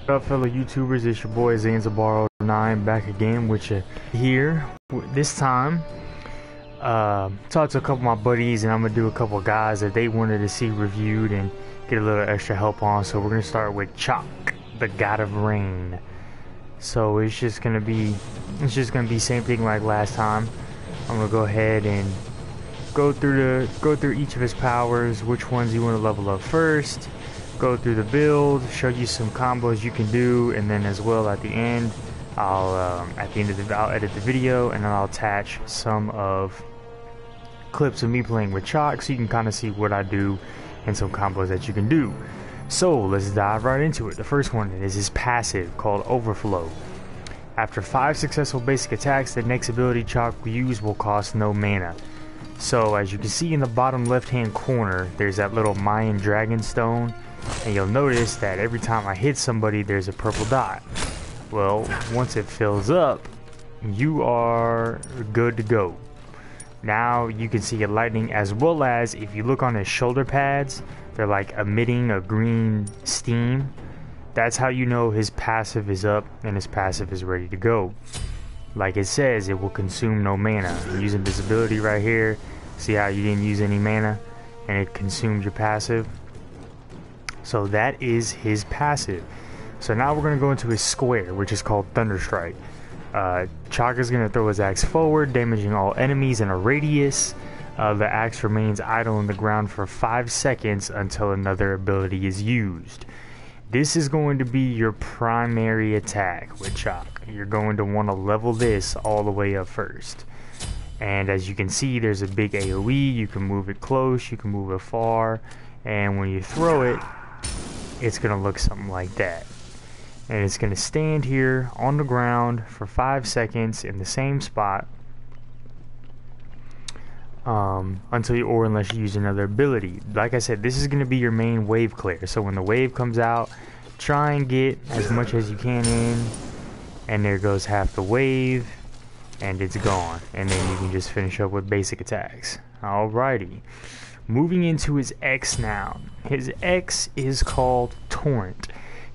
What up, fellow YouTubers? It's your boy Zanzibar09 back again with you here. This time, talked to a couple of my buddies, and I'm gonna do a couple of guys that they wanted to see reviewed and get a little extra help on. So we're gonna start with Chaac, the God of Rain. So it's just gonna be same thing like last time. I'm gonna go ahead and go through each of his powers, which ones you want to level up first. Go through the build, show you some combos you can do, and then as well at the end, I'll edit the video, and then I'll attach some of clips of me playing with Chaac, so you can kind of see what I do and some combos that you can do. So let's dive right into it. The first one is his passive called Overflow. After 5 successful basic attacks, the next ability Chaac will use will cost no mana. So as you can see in the bottom left hand corner, there's that little Mayan dragon stone. And you'll notice that every time I hit somebody, there's a purple dot. Well, once it fills up, you are good to go. Now you can see it lightning, as well as if you look on his shoulder pads, they're like emitting a green steam. That's how you know his passive is up and his passive is ready to go. Like it says, it will consume no mana. I'm using this ability right here. See how you didn't use any mana and it consumed your passive? So that is his passive. So now we're going to go into his square, which is called Thunderstrike. Chaac is going to throw his axe forward, damaging all enemies in a radius. The axe remains idle on the ground for 5 seconds until another ability is used. This is going to be your primary attack with Chaac. You're going to want to level this all the way up first. And as you can see, there's a big AoE. You can move it close, you can move it far, and when you throw it, it's gonna look something like that. And it's gonna stand here on the ground for 5 seconds in the same spot until you, or unless you use another ability. Like I said, this is gonna be your main wave clear. So when the wave comes out, try and get as much as you can in, and there goes half the wave, and it's gone. And then you can just finish up with basic attacks. Alrighty. Moving into his X now. His X is called Torrent.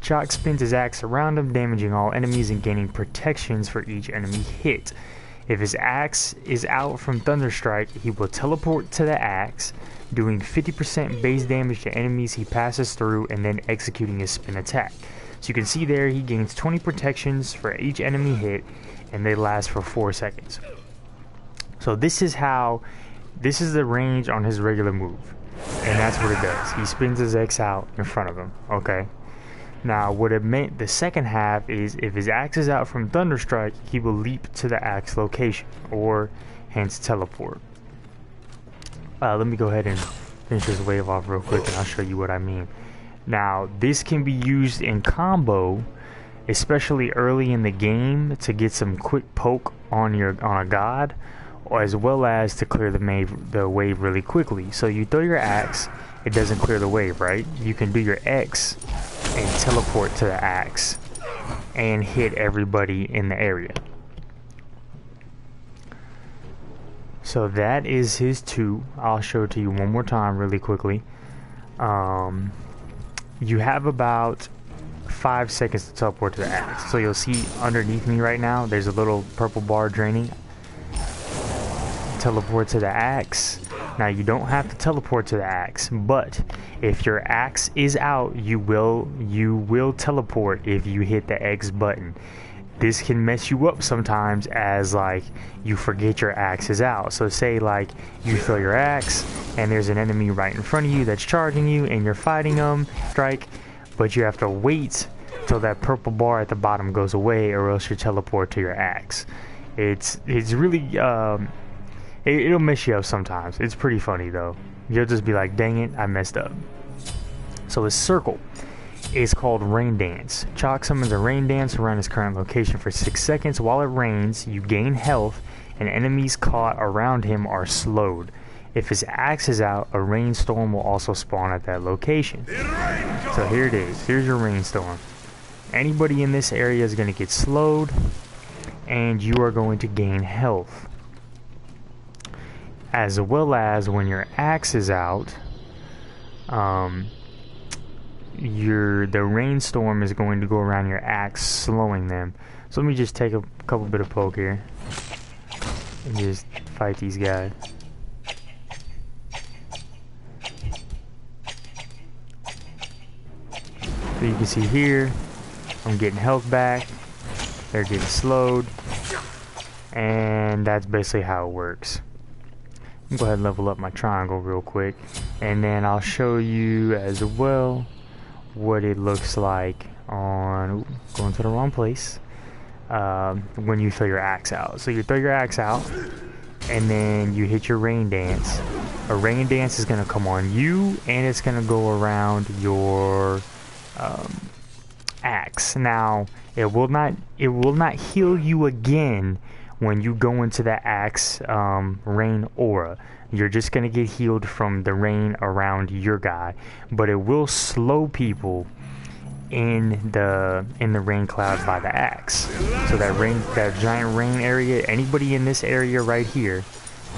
Chaac spins his axe around him, damaging all enemies and gaining protections for each enemy hit. If his axe is out from Thunderstrike, he will teleport to the axe, doing 50% base damage to enemies he passes through and then executing his spin attack. So you can see there he gains 20 protections for each enemy hit, and they last for 4 seconds. So this is the range on his regular move, and that's what it does. He spins his X out in front of him. Okay, now what it meant the second half is if his axe is out from Thunderstrike, he will leap to the axe location, or hence teleport. Let me go ahead and finish this wave off real quick, and I'll show you what I mean. Now this can be used in combo, especially early in the game, to get some quick poke on a god, as well as to clear the wave really quickly. So you throw your axe, it doesn't clear the wave, right? You can do your X and teleport to the axe and hit everybody in the area. So that is his 2. I'll show it to you one more time really quickly. You have about 5 seconds to teleport to the axe. So you'll see underneath me right now, there's a little purple bar draining. Teleport to the axe. Now you don't have to teleport to the axe, but if your axe is out, you will teleport if you hit the X button. This can mess you up sometimes, as like you forget your axe is out. So say like you throw your axe and there's an enemy right in front of you that's charging you and you're fighting them, strike, but you have to wait till that purple bar at the bottom goes away, or else you teleport to your axe. It's really it'll mess you up sometimes. It's pretty funny though. You'll just be like, dang it, I messed up. So his circle is called Rain Dance. Chaac summons a rain dance around his current location for 6 seconds. While it rains, you gain health, and enemies caught around him are slowed. If his axe is out, a rainstorm will also spawn at that location. So here it is. Here's your rainstorm. Anybody in this area is going to get slowed, and you are going to gain health. As well as when your axe is out, the rainstorm is going to go around your axe, slowing them. So let me just take a couple bit of poke here and just fight these guys. So you can see here, I'm getting health back, they're getting slowed, and that's basically how it works. I'm gonna go ahead and level up my triangle real quick, and then I'll show you as well what it looks like on, going to the wrong place, when you throw your axe out. So you throw your axe out, and then you hit your rain dance. A rain dance is gonna come on you, and it's gonna go around your axe. Now it will not heal you again when you go into that axe rain aura. You're just gonna get healed from the rain around your guy, but it will slow people in the rain cloud by the axe. So that giant rain area, anybody in this area right here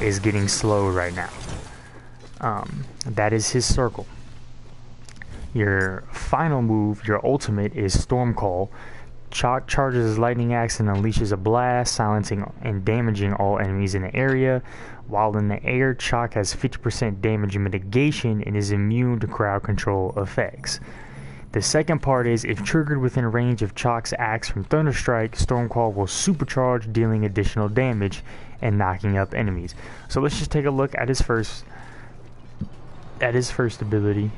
is getting slowed right now. That is his circle. Your final move, your ultimate, is Storm Call. Chaac charges his lightning axe and unleashes a blast, silencing and damaging all enemies in the area. While in the air, Chaac has 50% damage mitigation and is immune to crowd control effects. The second part is, if triggered within range of Chaac's axe from Thunderstrike, Stormcall will supercharge, dealing additional damage and knocking up enemies. So let's just take a look at his first ability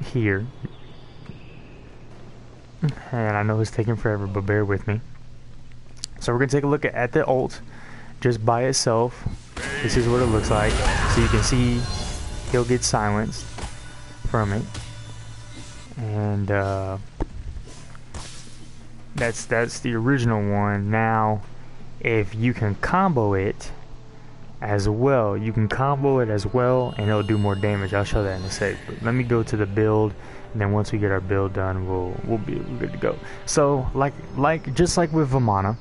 here. And I know it's taking forever, but bear with me. So we're going to take a look at the ult just by itself. This is what it looks like. So you can see he'll get silenced from it. And that's the original one. Now, if you can combo it as well, and it'll do more damage. I'll show that in a sec. But let me go to the build, and then once we get our build done, we'll be good to go. So, just like with Vamana,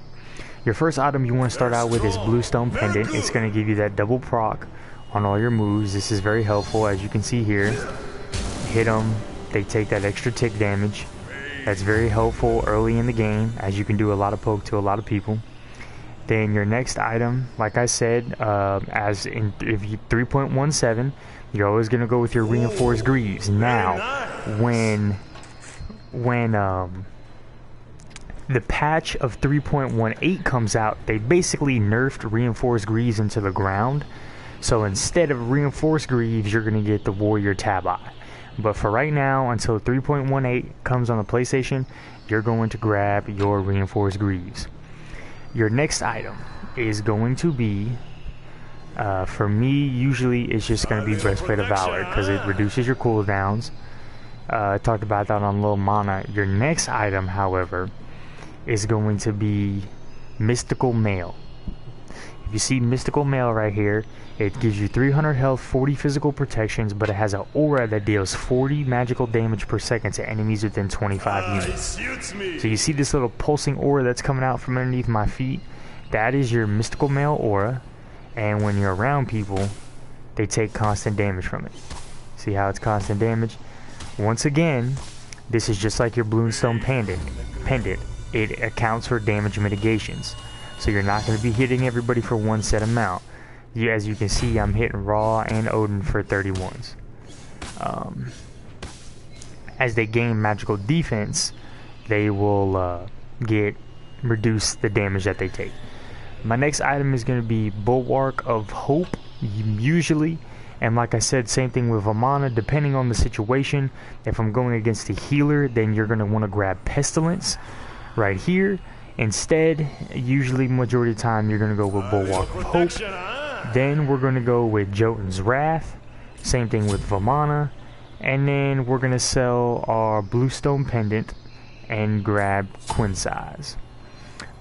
your first item you want to start out with is Bluestone Pendant. It's going to give you that double proc on all your moves. This is very helpful, as you can see here. Hit them, they take that extra tick damage. That's very helpful early in the game, as you can do a lot of poke to a lot of people. Then your next item, like I said, if you 3.17, you're always gonna go with your reinforced greaves. Now, when the patch of 3.18 comes out, they basically nerfed reinforced greaves into the ground. So instead of reinforced greaves, you're gonna get the warrior tabi. But for right now, until 3.18 comes on the PlayStation, you're going to grab your reinforced greaves. Your next item is going to be, for me, usually it's just going to be Breastplate of Valor, because it reduces your cooldowns. I talked about that on Lil Mana. Your next item, however, is going to be Mystical Mail. If you see Mystical Mail right here, it gives you 300 health, 40 physical protections, but it has an aura that deals 40 magical damage per second to enemies within 25 units. So you see this little pulsing aura that's coming out from underneath my feet? That is your Mystical Mail aura, and when you're around people, they take constant damage from it. See how it's constant damage? Once again, this is just like your Bluestone Pendant. It accounts for damage mitigations. So you're not going to be hitting everybody for one set amount. As you can see, I'm hitting Raw and Odin for 31s. As they gain magical defense, they will reduce the damage that they take. My next item is going to be Bulwark of Hope, usually. And like I said, same thing with Vamana, depending on the situation. If I'm going against a healer, then you're going to want to grab Pestilence right here. Instead, usually majority of the time, you're going to go with Bulwark of Hope. Then we're going to go with Jotun's Wrath. Same thing with Vamana. And then we're going to sell our Bluestone Pendant and grab Quinsize.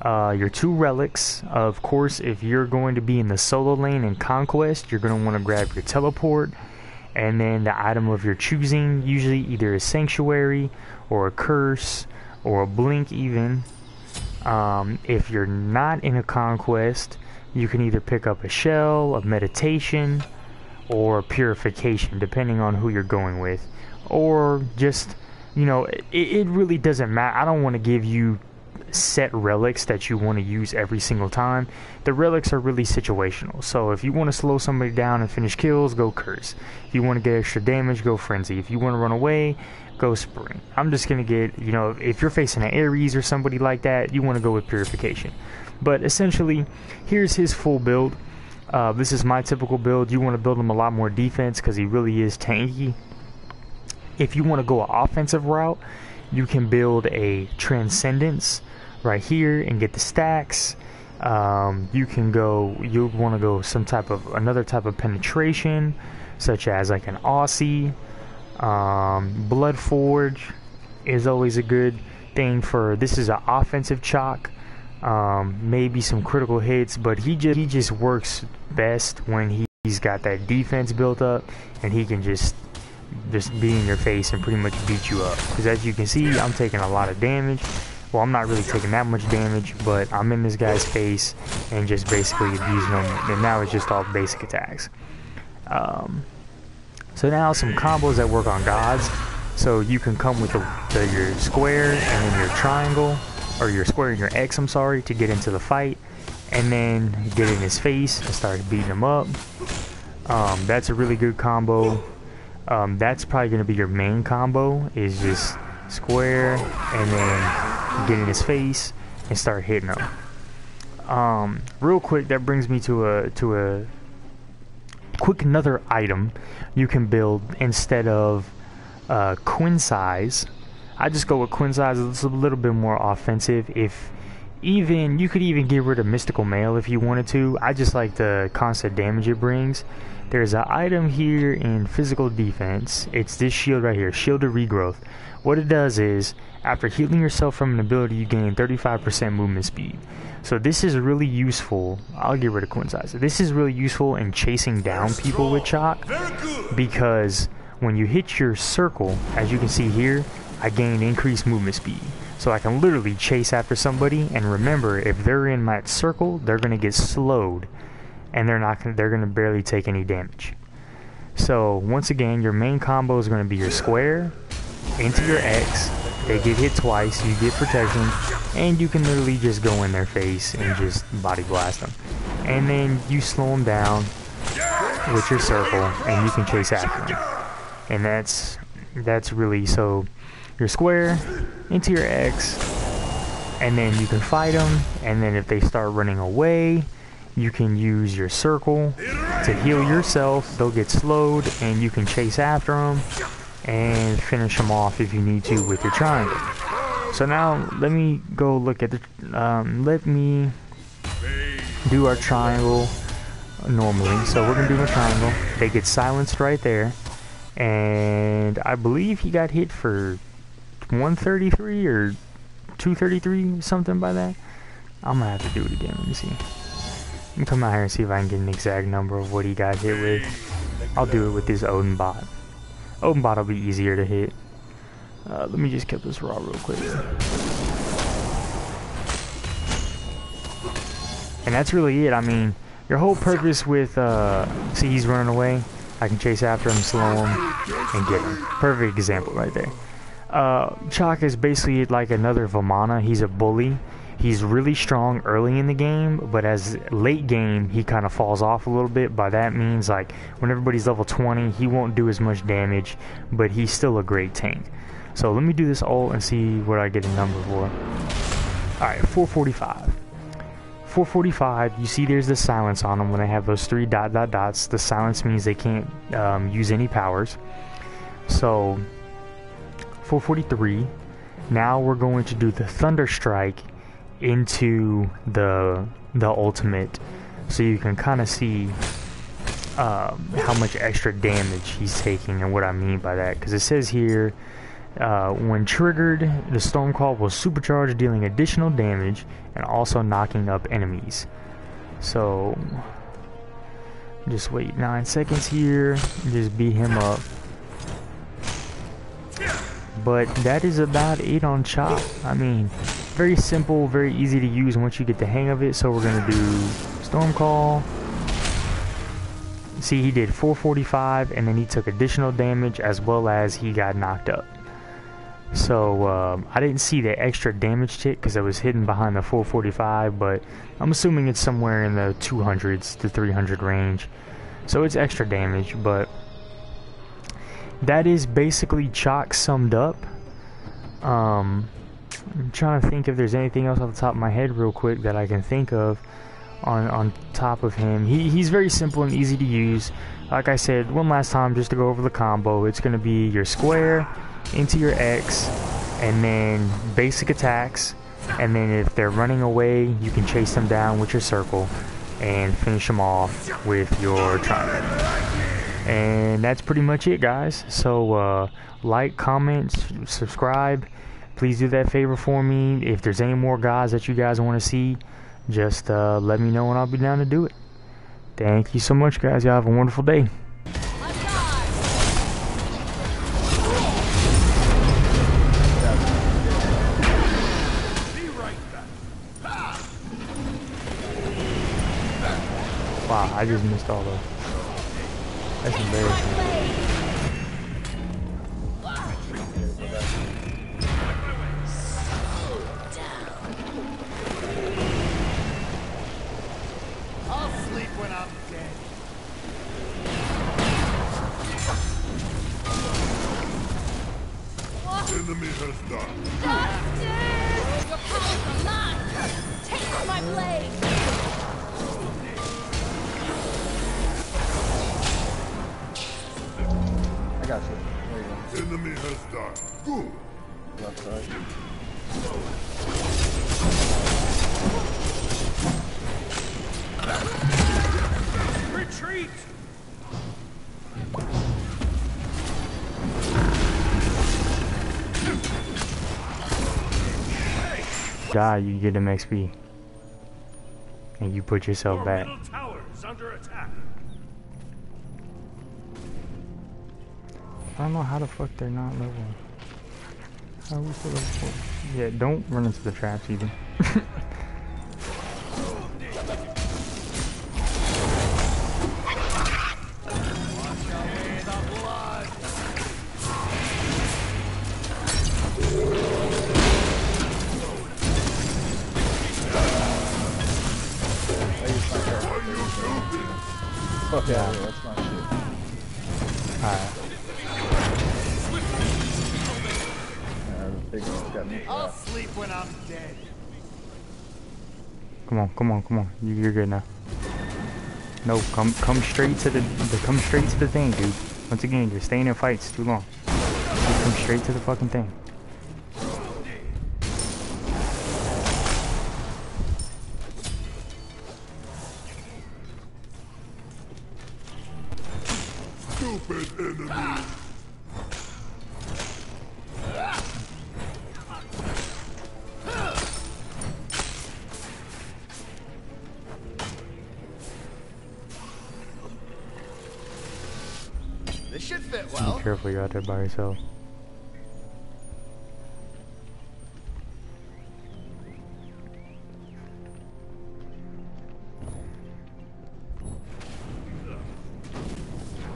Your two relics, of course, if you're going to be in the solo lane in Conquest, you're going to want to grab your Teleport. And then the item of your choosing, usually either a Sanctuary or a Curse or a Blink even. If you're not in a Conquest, you can either pick up a Shell, a Meditation, or Purification, depending on who you're going with. Or just, you know, it really doesn't matter. I don't want to give you set relics that you want to use every single time. The relics are really situational. So if you want to slow somebody down and finish kills, go Curse. If you want to get extra damage, go Frenzy. If you want to run away, go Spring. I'm just going to get, you know, if you're facing an Ares or somebody like that, you want to go with Purification. But essentially, here's his full build. This is my typical build. You want to build him a lot more defense because he really is tanky. If you want to go an offensive route, you can build a Transcendence right here and get the stacks. You can go, you'll want to go another type of penetration, such as like an Aussie. Blood Forge is always a good thing for, this is an offensive Chaac. Maybe some critical hits, but he just works best when he's got that defense built up and he can just be in your face and pretty much beat you up. Because as you can see, I'm taking a lot of damage. Well, I'm not really taking that much damage, but I'm in this guy's face and just basically abusing him, and now it's just all basic attacks. So now some combos that work on gods. So you can come with your square and then your triangle, or your square and your X, I'm sorry, to get into the fight, and then get in his face and start beating him up. That's a really good combo. That's probably going to be your main combo, is just square and then get in his face and start hitting him. Real quick, that brings me to a quick another item you can build instead of Quinsize. I just go with Quinsize. It's a little bit more offensive. You could even get rid of Mystical Mail if you wanted to. I just like the constant damage it brings. There's an item here in physical defense. It's this shield right here, Shield of Regrowth. What it does is, after healing yourself from an ability, you gain 35% movement speed. So this is really useful. I'll get rid of Quinsize. This is really useful in chasing down people with Chaac, because when you hit your circle, as you can see here, I gain increased movement speed. So I can literally chase after somebody, and remember, if they're in my circle, they're gonna get slowed, and they're gonna barely take any damage. So once again, your main combo is gonna be your square into your X. They get hit twice, you get protection, and you can literally just go in their face and just body blast them. And then you slow them down with your circle, and you can chase after them. And that's really, so your square into your X, and then you can fight them, and then if they start running away, you can use your circle to heal yourself. They'll get slowed, and you can chase after them and finish them off if you need to with your triangle. So now let me go look at the let me do our triangle normally. So we're gonna do a triangle. They get silenced right there, and I believe he got hit for 133 or 233, something by that. I'm gonna have to do it again. Let me see. Let me come out here and see if I can get an exact number of what he got hit with. I'll do it with this Odin bot. Odin bot will be easier to hit. Let me just kill this raw real quick. And that's really it. I mean, your whole purpose with, see, he's running away. I can chase after him, slow him, and get him. Perfect example right there. Chaac is basically like another Vamana. He's a bully. He's really strong early in the game, but as late game, he kind of falls off a little bit. By that means, like, when everybody's level 20, he won't do as much damage, but he's still a great tank. So let me do this ult and see what I get a number for. Alright, 445. 445, you see there's the silence on them when they have those 3 ... dots. The silence means they can't use any powers. So, 443. Now we're going to do the Thunder Strike into the ultimate, so you can kind of see how much extra damage he's taking and what I mean by that, because it says here, when triggered, the Stormcall will supercharge, dealing additional damage and also knocking up enemies. So just wait 9 seconds here, just beat him up. But that is about it on Chaac. I mean, very simple, very easy to use once you get the hang of it. So we're gonna do Stormcall, see, he did 445, and then he took additional damage as well as he got knocked up. So I didn't see the extra damage tick because it was hidden behind the 445, but I'm assuming it's somewhere in the 200s to 300 range. So it's extra damage, but that is basically Chaac summed up. I'm trying to think if there's anything else off the top of my head real quick that I can think of on top of him. He's very simple and easy to use. Like I said, one last time just to go over the combo, it's going to be your square into your X, and then basic attacks, and then if they're running away, you can chase them down with your circle and finish them off with your triangle. And that's pretty much it, guys. So like, comment, subscribe. Please do that favor for me. If there's any more guys that you guys want to see, just let me know and I'll be down to do it. Thank you so much, guys. Y'all have a wonderful day. Wow, I just missed all those. That's embarrassing. I'll sleep when I'm dead. Enemy has done. Doctor! Your powers are mine! Take my blade! I got you. There you go. Enemy has done. Good. Left side. Retreat! Die, you get him XP. And you put yourself back. Middle tower's under attack. I don't know how the fuck they're not level. How are we still level 4? Yeah, don't run into the traps either. Fuck yeah, that's my shit. Alright. The big one's got me. Oh. I'll sleep when I'm dead. Come on, come on, come on. You're good now. No, come straight to the thing, dude. Once again, you're staying in fights too long. Just come straight to the fucking thing. Stupid enemy. This should fit well. Be careful, you're out there by yourself.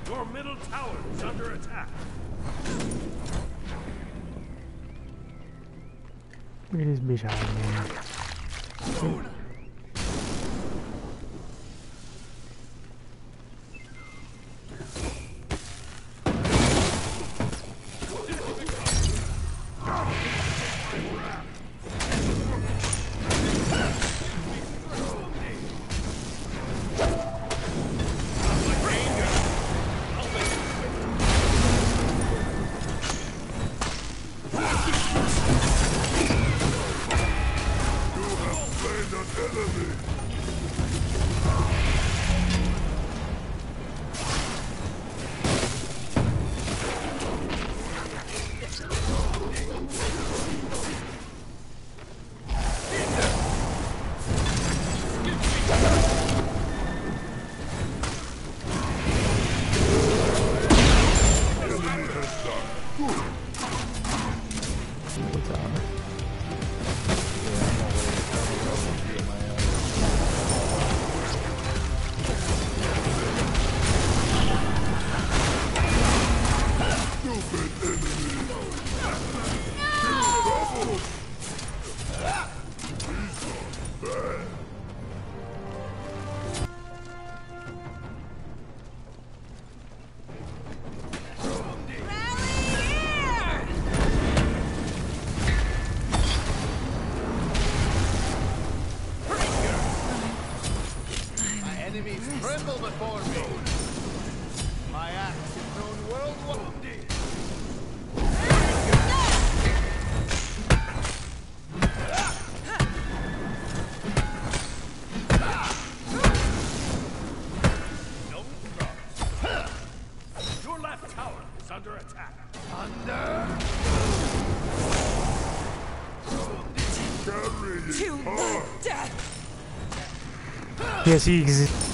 Your middle tower is under attack. Look at this bitch out here. is under attack. To the death! Yes, he exists.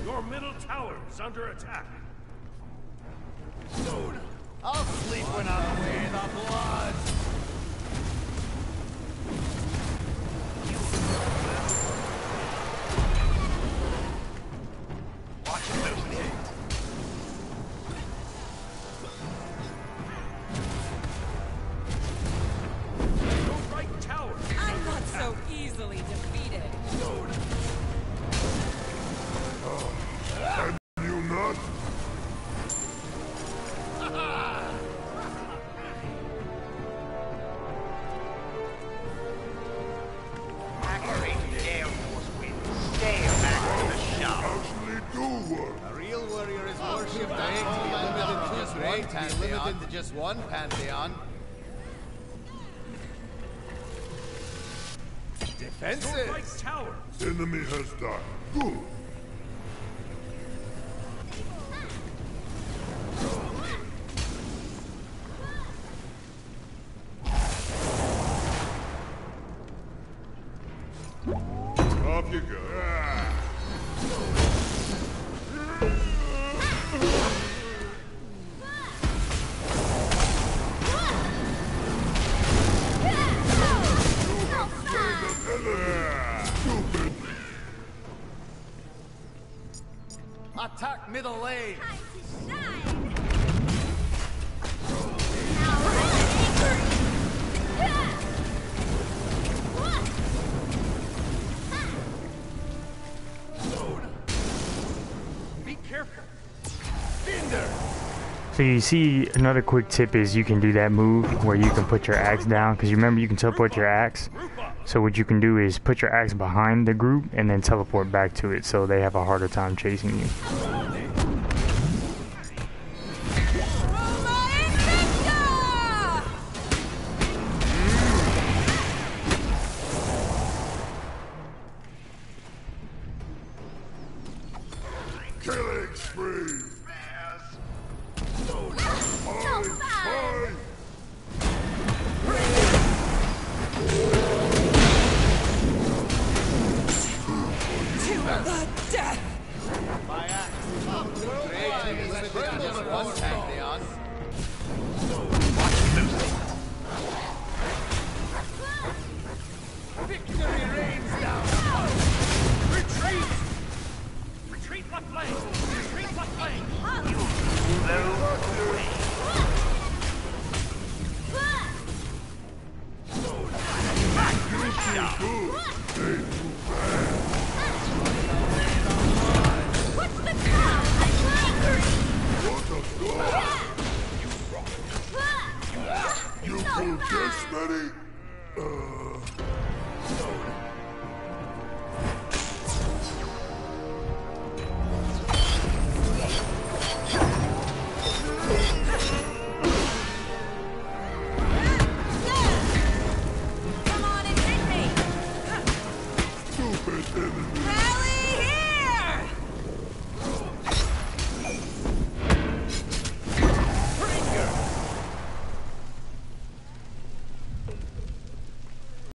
Your middle tower is under attack. I'll sleep when I'm away the blood. Watch it closely. Your right tower is I'm under not attack. so easily defeated. You not? Actually do work. A real warrior is worshipped limited to just one pantheon. Your Defensive. right tower. Enemy has died. Good. Off you go. Attack middle lane. Be careful. So you see, another quick tip is you can do that move where you can put your axe down, because you remember you can teleport your axe. So what you can do is put your axe behind the group and then teleport back to it, so they have a harder time chasing you. Killing spree. My axe. Creating is limited to just one pantheon. Victory rains down. Retreat! Retreat left lane! Retreat left lane! What's the call? I'm angry! You pull this many?